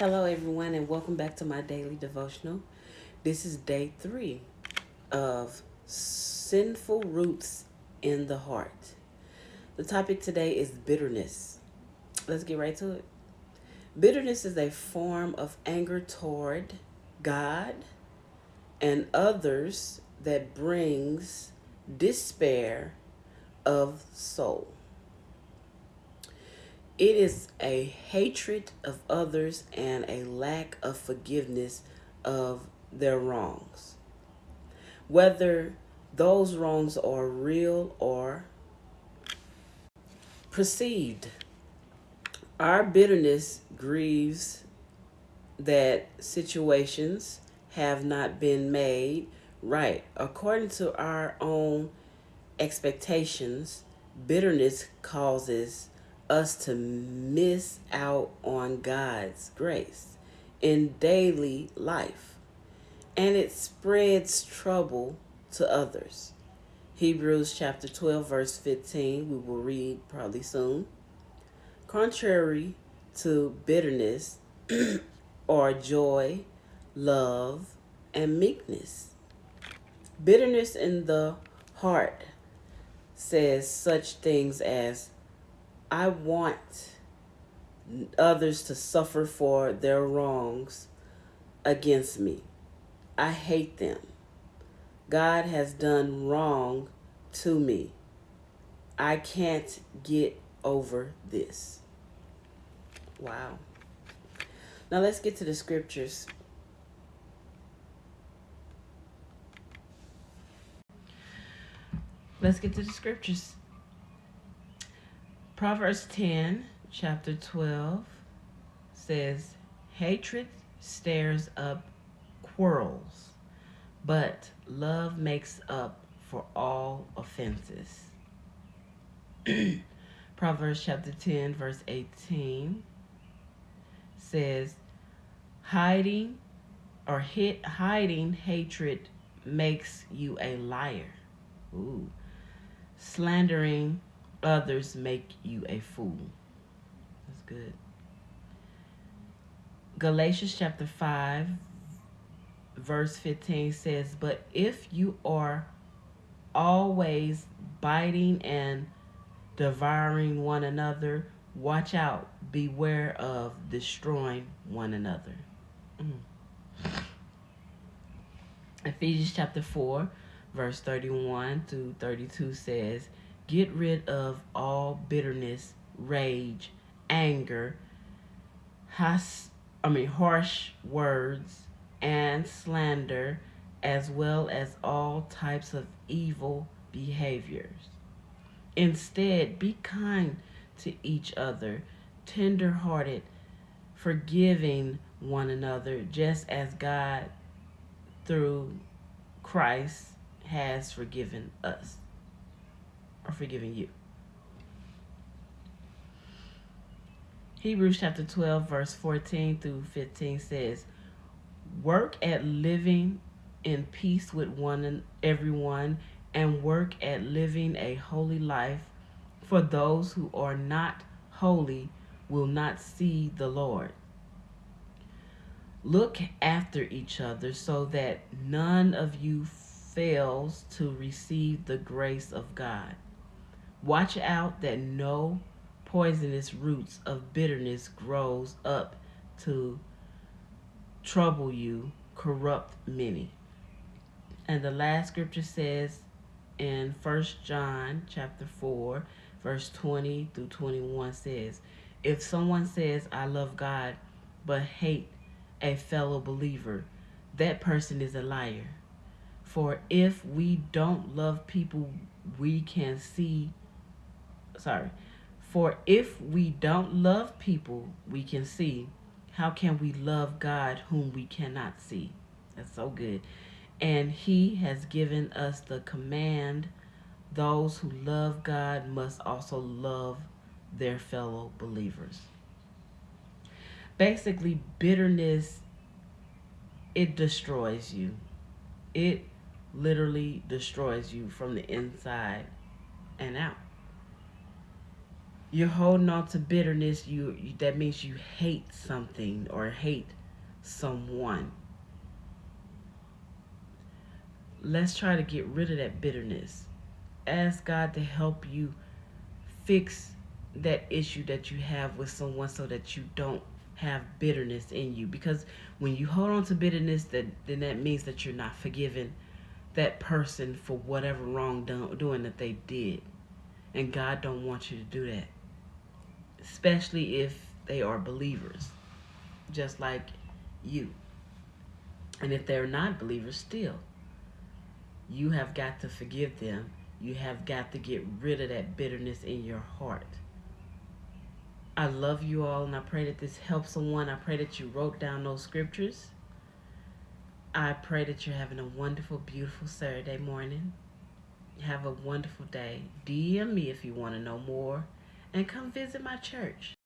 Hello, everyone, and welcome back to my daily devotional. This is day 3 of Sinful Roots in the Heart. The topic today is bitterness. Let's get right to it. Bitterness is a form of anger toward God and others that brings despair of soul. It is a hatred of others and a lack of forgiveness of their wrongs, whether those wrongs are real or perceived. Our bitterness grieves that situations have not been made right according to our own expectations. Bitterness causes us to miss out on God's grace in daily life, and it spreads trouble to others. Hebrews chapter 12, verse 15, we will read probably soon. Contrary to bitterness are joy, love, and meekness. Bitterness in the heart says such things as, I want others to suffer for their wrongs against me. I hate them. God has done wrong to me. I can't get over this. Wow. Now let's get to the scriptures. Let's get to the scriptures. Proverbs 10, chapter 12 says, hatred stirs up quarrels, but love makes up for all offenses. Proverbs chapter 10, verse 18 says, hiding hatred makes you a liar. Ooh. Slandering others make you a fool. That's good. Galatians chapter 5, verse 15 says, but if you are always biting and devouring one another, watch out, beware of destroying one another. Ephesians chapter 4, verse 31 to 32 says, get rid of all bitterness, rage, anger, harsh words, and slander, as well as all types of evil behaviors. Instead, be kind to each other, tender-hearted, forgiving one another, just as God, through Christ, has forgiven us, or forgiven you. Hebrews chapter 12, verse 14 through 15 says, work at living in peace with everyone, and work at living a holy life, for those who are not holy will not see the Lord. Look after each other so that none of you fails to receive the grace of God. Watch out that no poisonous roots of bitterness grows up to trouble you, corrupt many. And the last scripture says in 1 John chapter 4, verse 20 through 21 says, if someone says, I love God, but hate a fellow believer, that person is a liar. For if we don't love people we can see, for if we don't love people we can see, how can we love God whom we cannot see? That's so good. And he has given us the command, those who love God must also love their fellow believers. Basically, bitterness, it destroys you. It literally destroys you from the inside and out. you're holding on to bitterness, that means you hate something or hate someone. Let's try to get rid of that bitterness. Ask God to help you fix that issue that you have with someone so that you don't have bitterness in you, because when you hold on to bitterness, then that means that you're not forgiving that person for whatever wrongdoing that they did, and God don't want you to do that, especially if they are believers just like you. And if they're not believers, still you have got to forgive them. You have got to get rid of that bitterness in your heart. I love you all, and I pray that this helps someone. I pray that you wrote down those scriptures. I pray that you're having a wonderful, beautiful Saturday morning. Have a wonderful day. DM me if you want to know more, and come visit my church.